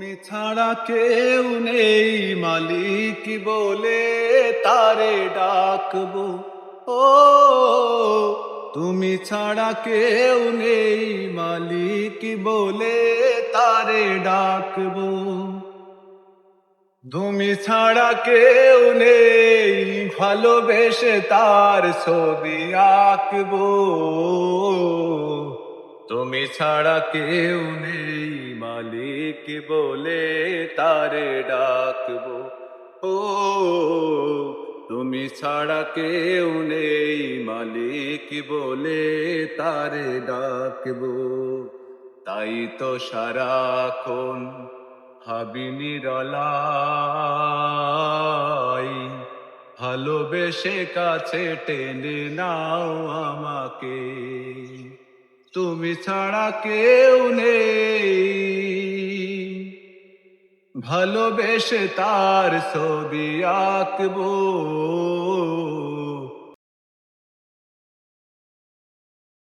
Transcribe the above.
তুমি ছাড়া কেউ নেই মালিক বলে তারে ডাকবো। ও তুমি ছাড়া কেউ নেই মালিক বলে তারে ডাকবো। তুমি ছাড়া কেউ নেই ভালোবেসে তার ছবি আঁকবো। তুমি ছাড়া কেউ নেই মালিক বলে তারে ডাকবো। ও তুমি ছাড়া কেউ নেই মালিক বলে তারে ডাকবো। তাই তো সারাক্ষণ ভাবি নিরলাই, ভালোবেসে কাছে টেনে নাও আমাকে। তুমি ছাড়া কেউ নেই ভালোবেসে তার ছবি আঁকবো।